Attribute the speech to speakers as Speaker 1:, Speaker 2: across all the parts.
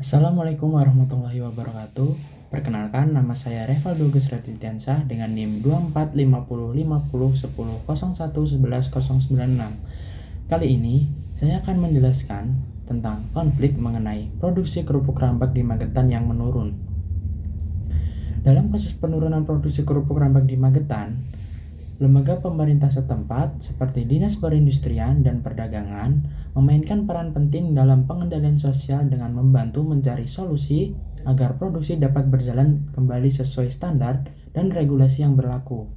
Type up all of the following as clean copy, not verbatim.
Speaker 1: Assalamualaikum warahmatullahi wabarakatuh. Perkenalkan, nama saya Revaldo Gusratitiansah dengan NIM 24505010011196. Kali ini, saya akan menjelaskan tentang konflik mengenai produksi kerupuk rambak di Magetan yang menurun. Dalam kasus penurunan produksi kerupuk rambak di Magetan, lembaga pemerintah setempat seperti Dinas Perindustrian dan Perdagangan memainkan peran penting dalam pengendalian sosial dengan membantu mencari solusi agar produksi dapat berjalan kembali sesuai standar dan regulasi yang berlaku.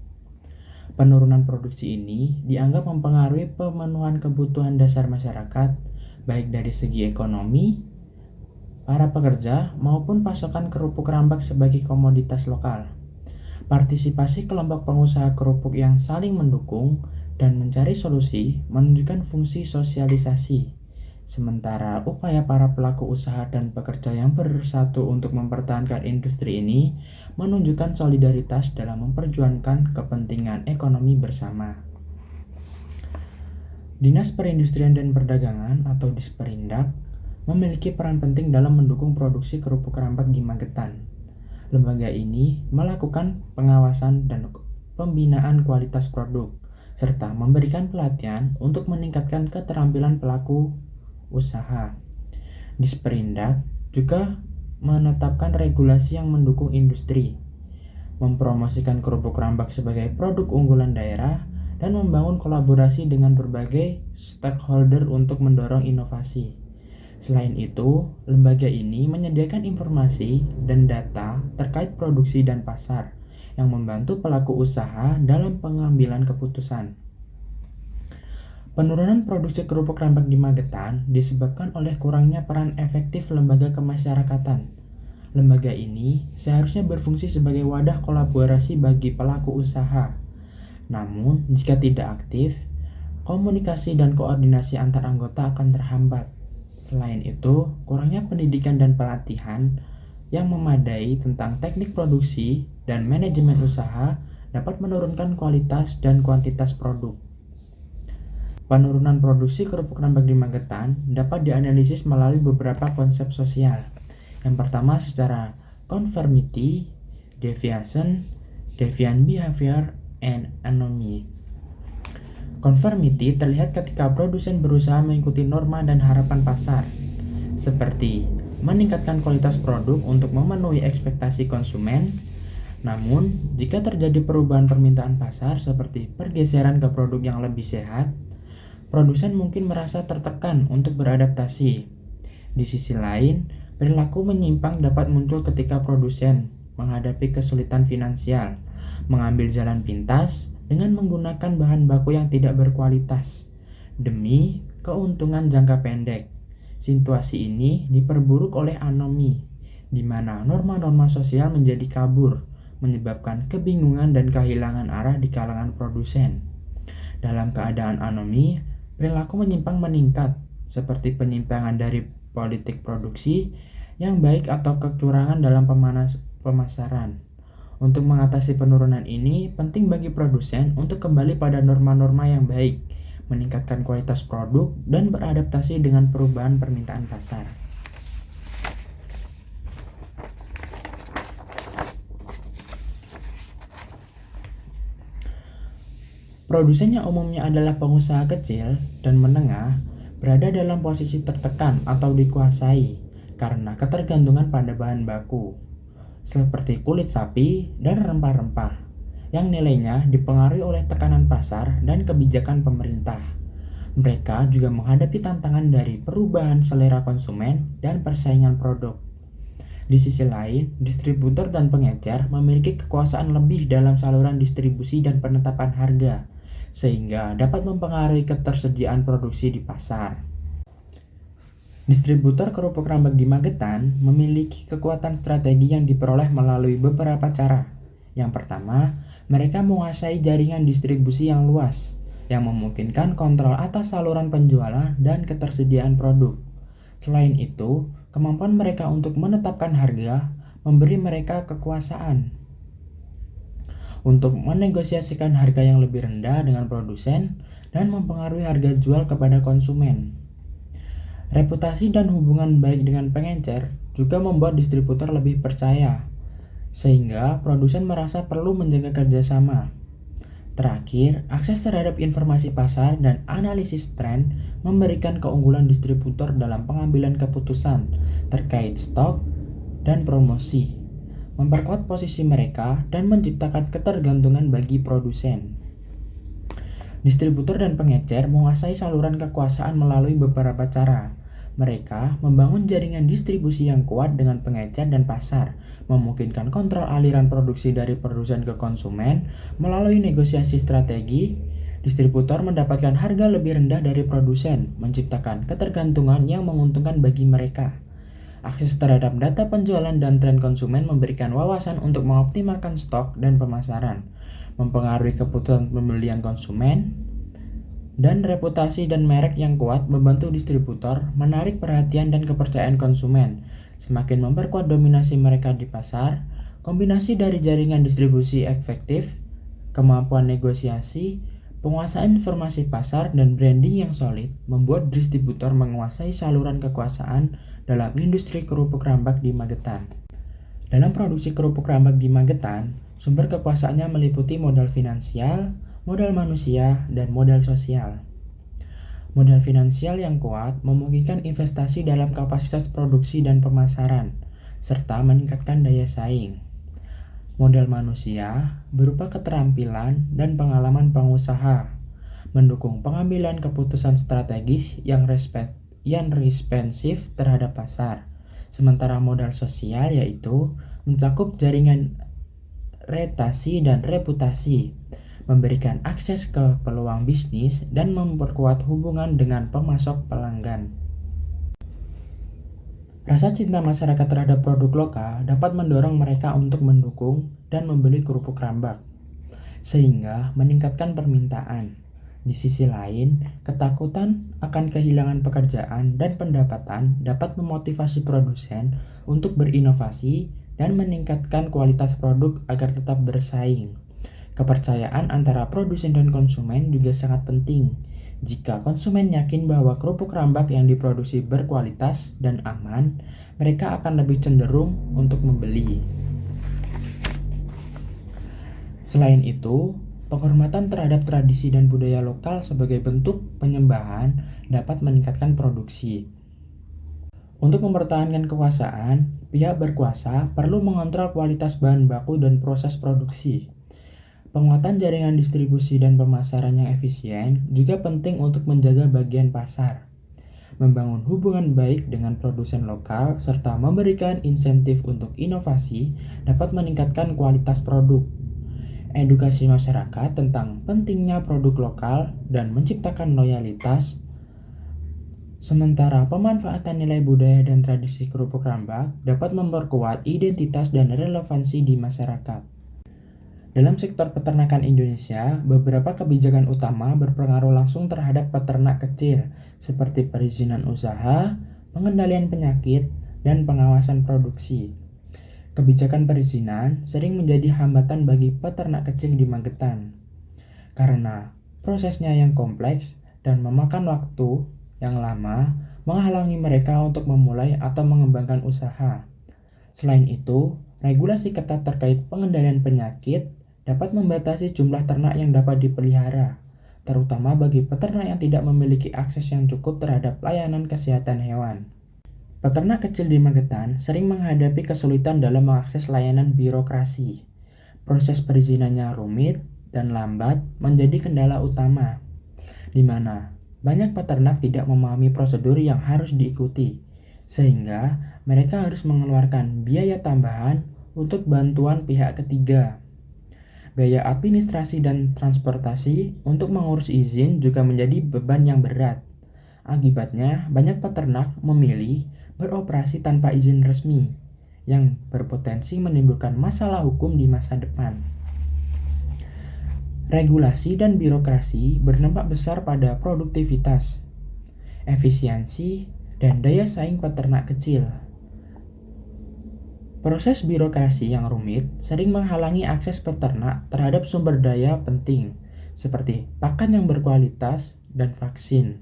Speaker 1: Penurunan produksi ini dianggap mempengaruhi pemenuhan kebutuhan dasar masyarakat, baik dari segi ekonomi, para pekerja, maupun pasokan kerupuk rambak sebagai komoditas lokal. Partisipasi kelompok pengusaha kerupuk yang saling mendukung dan mencari solusi menunjukkan fungsi sosialisasi, sementara upaya para pelaku usaha dan pekerja yang bersatu untuk mempertahankan industri ini menunjukkan solidaritas dalam memperjuangkan kepentingan ekonomi bersama. Dinas Perindustrian dan Perdagangan atau Disperindak memiliki peran penting dalam mendukung produksi kerupuk rambak di Magetan. Lembaga ini melakukan pengawasan dan pembinaan kualitas produk, serta memberikan pelatihan untuk meningkatkan keterampilan pelaku usaha. Disperindak juga menetapkan regulasi yang mendukung industri, mempromosikan kerupuk rambak sebagai produk unggulan daerah, dan membangun kolaborasi dengan berbagai stakeholder untuk mendorong inovasi. Selain itu, lembaga ini menyediakan informasi dan data terkait produksi dan pasar yang membantu pelaku usaha dalam pengambilan keputusan. Penurunan produksi kerupuk rambak di Magetan disebabkan oleh kurangnya peran efektif lembaga kemasyarakatan. Lembaga ini seharusnya berfungsi sebagai wadah kolaborasi bagi pelaku usaha. Namun, jika tidak aktif, komunikasi dan koordinasi antar anggota akan terhambat. Selain itu, kurangnya pendidikan dan pelatihan yang memadai tentang teknik produksi dan manajemen usaha dapat menurunkan kualitas dan kuantitas produk. Penurunan produksi kerupuk rambak di Magetan dapat dianalisis melalui beberapa konsep sosial. Yang pertama secara conformity, deviation, deviant behavior, and anomy. Conformity terlihat ketika produsen berusaha mengikuti norma dan harapan pasar, seperti meningkatkan kualitas produk untuk memenuhi ekspektasi konsumen. Namun, jika terjadi perubahan permintaan pasar seperti pergeseran ke produk yang lebih sehat, produsen mungkin merasa tertekan untuk beradaptasi. Di sisi lain, perilaku menyimpang dapat muncul ketika produsen menghadapi kesulitan finansial, mengambil jalan pintas dengan menggunakan bahan baku yang tidak berkualitas demi keuntungan jangka pendek. Situasi ini diperburuk oleh anomi, di mana norma-norma sosial menjadi kabur, menyebabkan kebingungan dan kehilangan arah di kalangan produsen. Dalam keadaan anomi, perilaku menyimpang meningkat, seperti penyimpangan dari politik produksi yang baik atau kecurangan dalam pemasaran. Untuk mengatasi penurunan ini, penting bagi produsen untuk kembali pada norma-norma yang baik, meningkatkan kualitas produk, dan beradaptasi dengan perubahan permintaan pasar. Produsen yang umumnya adalah pengusaha kecil dan menengah berada dalam posisi tertekan atau dikuasai karena ketergantungan pada bahan baku, seperti kulit sapi dan rempah-rempah, yang nilainya dipengaruhi oleh tekanan pasar dan kebijakan pemerintah. Mereka juga menghadapi tantangan dari perubahan selera konsumen dan persaingan produk. Di sisi lain, distributor dan pengecer memiliki kekuasaan lebih dalam saluran distribusi dan penetapan harga, sehingga dapat mempengaruhi ketersediaan produksi di pasar. Distributor kerupuk rambak di Magetan memiliki kekuatan strategi yang diperoleh melalui beberapa cara. Yang pertama, mereka menguasai jaringan distribusi yang luas, yang memungkinkan kontrol atas saluran penjualan dan ketersediaan produk. Selain itu, kemampuan mereka untuk menetapkan harga memberi mereka kekuasaan untuk menegosiasikan harga yang lebih rendah dengan produsen dan mempengaruhi harga jual kepada konsumen. Reputasi dan hubungan baik dengan pengecer juga membuat distributor lebih percaya, sehingga produsen merasa perlu menjaga kerjasama. Terakhir, akses terhadap informasi pasar dan analisis tren memberikan keunggulan distributor dalam pengambilan keputusan terkait stok dan promosi, memperkuat posisi mereka dan menciptakan ketergantungan bagi produsen. Distributor dan pengecer menguasai saluran kekuasaan melalui beberapa cara. Mereka membangun jaringan distribusi yang kuat dengan pengecer dan pasar, memungkinkan kontrol aliran produksi dari produsen ke konsumen melalui negosiasi strategi. Distributor mendapatkan harga lebih rendah dari produsen, menciptakan ketergantungan yang menguntungkan bagi mereka. Akses terhadap data penjualan dan tren konsumen memberikan wawasan untuk mengoptimalkan stok dan pemasaran, mempengaruhi keputusan pembelian konsumen, dan reputasi dan merek yang kuat membantu distributor menarik perhatian dan kepercayaan konsumen, semakin memperkuat dominasi mereka di pasar. Kombinasi dari jaringan distribusi efektif, kemampuan negosiasi, penguasaan informasi pasar, dan branding yang solid membuat distributor menguasai saluran kekuasaan dalam industri kerupuk rambak di Magetan. Dalam produksi kerupuk rambak di Magetan, sumber kekuasaannya meliputi modal finansial, modal manusia, dan modal sosial. Modal finansial yang kuat memungkinkan investasi dalam kapasitas produksi dan pemasaran, serta meningkatkan daya saing. Modal manusia berupa keterampilan dan pengalaman pengusaha, mendukung pengambilan keputusan strategis yang responsif terhadap pasar. Sementara modal sosial yaitu mencakup jaringan relasi dan reputasi, memberikan akses ke peluang bisnis, dan memperkuat hubungan dengan pemasok pelanggan. Rasa cinta masyarakat terhadap produk lokal dapat mendorong mereka untuk mendukung dan membeli kerupuk rambak, sehingga meningkatkan permintaan. Di sisi lain, ketakutan akan kehilangan pekerjaan dan pendapatan dapat memotivasi produsen untuk berinovasi dan meningkatkan kualitas produk agar tetap bersaing. Kepercayaan antara produsen dan konsumen juga sangat penting. Jika konsumen yakin bahwa kerupuk rambak yang diproduksi berkualitas dan aman, mereka akan lebih cenderung untuk membeli. Selain itu, penghormatan terhadap tradisi dan budaya lokal sebagai bentuk penyembahan dapat meningkatkan produksi. Untuk mempertahankan kekuasaan, pihak berkuasa perlu mengontrol kualitas bahan baku dan proses produksi. Penguatan jaringan distribusi dan pemasaran yang efisien juga penting untuk menjaga bagian pasar, membangun hubungan baik dengan produsen lokal, serta memberikan insentif untuk inovasi dapat meningkatkan kualitas produk. Edukasi masyarakat tentang pentingnya produk lokal dan menciptakan loyalitas. Sementara pemanfaatan nilai budaya dan tradisi kerupuk rambak dapat memperkuat identitas dan relevansi di masyarakat. Dalam sektor peternakan Indonesia, beberapa kebijakan utama berpengaruh langsung terhadap peternak kecil, seperti perizinan usaha, pengendalian penyakit, dan pengawasan produksi. Kebijakan perizinan sering menjadi hambatan bagi peternak kecil di Magetan, karena prosesnya yang kompleks dan memakan waktu yang lama menghalangi mereka untuk memulai atau mengembangkan usaha. Selain itu, regulasi ketat terkait pengendalian penyakit dapat membatasi jumlah ternak yang dapat dipelihara, terutama bagi peternak yang tidak memiliki akses yang cukup terhadap layanan kesehatan hewan. Peternak kecil di Magetan sering menghadapi kesulitan dalam mengakses layanan birokrasi. Proses perizinannya rumit dan lambat menjadi kendala utama, di mana banyak peternak tidak memahami prosedur yang harus diikuti, sehingga mereka harus mengeluarkan biaya tambahan untuk bantuan pihak ketiga. Biaya administrasi dan transportasi untuk mengurus izin juga menjadi beban yang berat. Akibatnya, banyak peternak memilih beroperasi tanpa izin resmi, yang berpotensi menimbulkan masalah hukum di masa depan. Regulasi dan birokrasi berdampak besar pada produktivitas, efisiensi, dan daya saing peternak kecil. Proses birokrasi yang rumit sering menghalangi akses peternak terhadap sumber daya penting, seperti pakan yang berkualitas dan vaksin.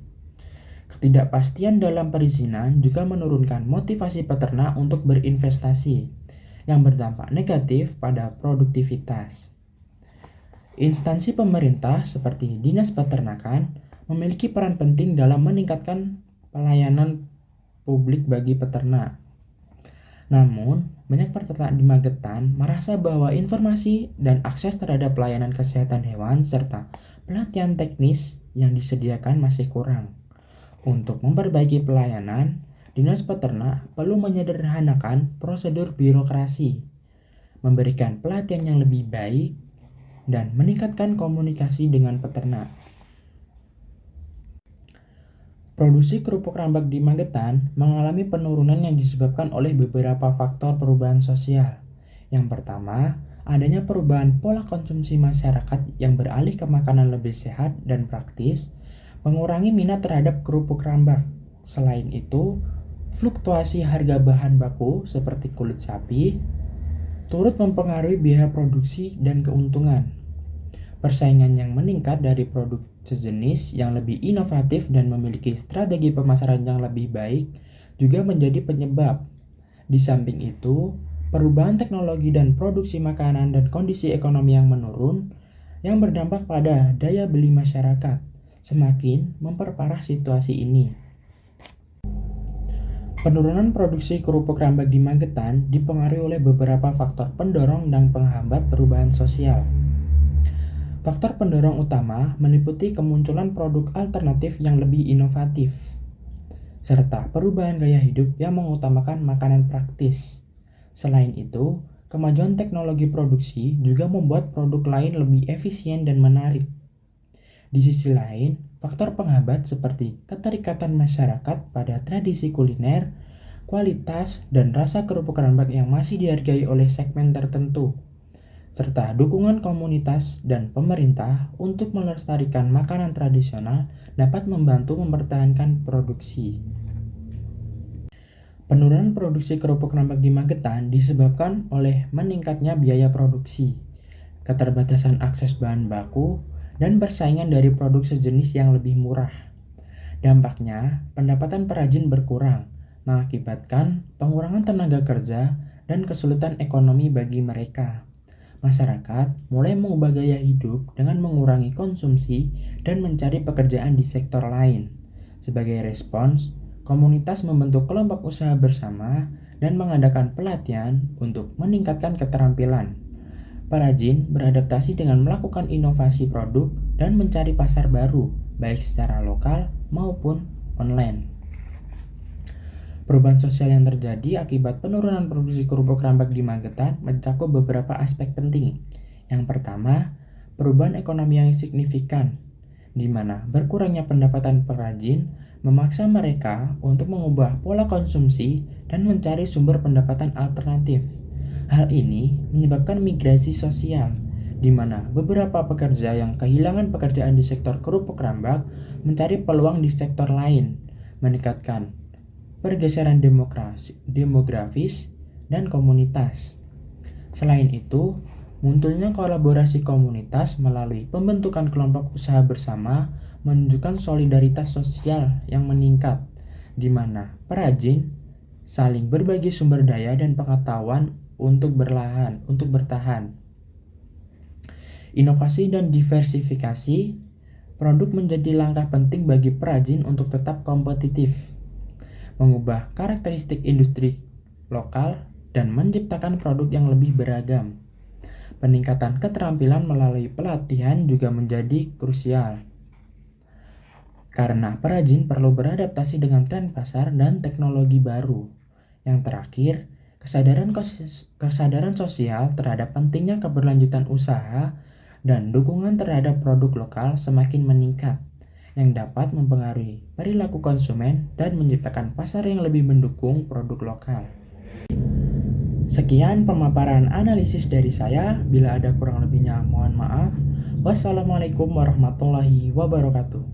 Speaker 1: Ketidakpastian dalam perizinan juga menurunkan motivasi peternak untuk berinvestasi, yang berdampak negatif pada produktivitas. Instansi pemerintah seperti Dinas Peternakan memiliki peran penting dalam meningkatkan pelayanan publik bagi peternak. Namun, banyak peternak di Magetan merasa bahwa informasi dan akses terhadap pelayanan kesehatan hewan serta pelatihan teknis yang disediakan masih kurang. Untuk memperbaiki pelayanan, Dinas Peternak perlu menyederhanakan prosedur birokrasi, memberikan pelatihan yang lebih baik, dan meningkatkan komunikasi dengan peternak. Produksi kerupuk rambak di Magetan mengalami penurunan yang disebabkan oleh beberapa faktor perubahan sosial. Yang pertama, adanya perubahan pola konsumsi masyarakat yang beralih ke makanan lebih sehat dan praktis, mengurangi minat terhadap kerupuk rambak. Selain itu, fluktuasi harga bahan baku seperti kulit sapi turut mempengaruhi biaya produksi dan keuntungan. Persaingan yang meningkat dari produk sejenis yang lebih inovatif dan memiliki strategi pemasaran yang lebih baik juga menjadi penyebab. Di samping itu, perubahan teknologi dan produksi makanan dan kondisi ekonomi yang menurun yang berdampak pada daya beli masyarakat semakin memperparah situasi ini. Penurunan produksi kerupuk rambak di Magetan dipengaruhi oleh beberapa faktor pendorong dan penghambat perubahan sosial. Faktor pendorong utama meliputi kemunculan produk alternatif yang lebih inovatif, serta perubahan gaya hidup yang mengutamakan makanan praktis. Selain itu, kemajuan teknologi produksi juga membuat produk lain lebih efisien dan menarik. Di sisi lain, faktor penghambat seperti keterikatan masyarakat pada tradisi kuliner, kualitas, dan rasa kerupuk rambak yang masih dihargai oleh segmen tertentu, serta dukungan komunitas dan pemerintah untuk melestarikan makanan tradisional dapat membantu mempertahankan produksi. Penurunan produksi kerupuk rambak di Magetan disebabkan oleh meningkatnya biaya produksi, keterbatasan akses bahan baku, dan persaingan dari produk sejenis yang lebih murah. Dampaknya, pendapatan perajin berkurang, mengakibatkan pengurangan tenaga kerja dan kesulitan ekonomi bagi mereka. Masyarakat mulai mengubah gaya hidup dengan mengurangi konsumsi dan mencari pekerjaan di sektor lain. Sebagai respons, komunitas membentuk kelompok usaha bersama dan mengadakan pelatihan untuk meningkatkan keterampilan. Perajin beradaptasi dengan melakukan inovasi produk dan mencari pasar baru, baik secara lokal maupun online. Perubahan sosial yang terjadi akibat penurunan produksi kerupuk rambak di Magetan mencakup beberapa aspek penting. Yang pertama, perubahan ekonomi yang signifikan, di mana berkurangnya pendapatan perajin memaksa mereka untuk mengubah pola konsumsi dan mencari sumber pendapatan alternatif. Hal ini menyebabkan migrasi sosial, di mana beberapa pekerja yang kehilangan pekerjaan di sektor kerupuk rambak mencari peluang di sektor lain, meningkatkan pergeseran demografis dan komunitas. Selain itu, munculnya kolaborasi komunitas melalui pembentukan kelompok usaha bersama menunjukkan solidaritas sosial yang meningkat, di mana perajin saling berbagi sumber daya dan pengetahuan untuk bertahan. Inovasi dan diversifikasi produk menjadi langkah penting bagi perajin untuk tetap kompetitif, mengubah karakteristik industri lokal, dan menciptakan produk yang lebih beragam. Peningkatan keterampilan melalui pelatihan juga menjadi krusial, karena perajin perlu beradaptasi dengan tren pasar dan teknologi baru. Yang terakhir, kesadaran sosial terhadap pentingnya keberlanjutan usaha dan dukungan terhadap produk lokal semakin meningkat, yang dapat mempengaruhi perilaku konsumen dan menciptakan pasar yang lebih mendukung produk lokal. Sekian pemaparan analisis dari saya. Bila ada kurang lebihnya mohon maaf. Wassalamualaikum warahmatullahi wabarakatuh.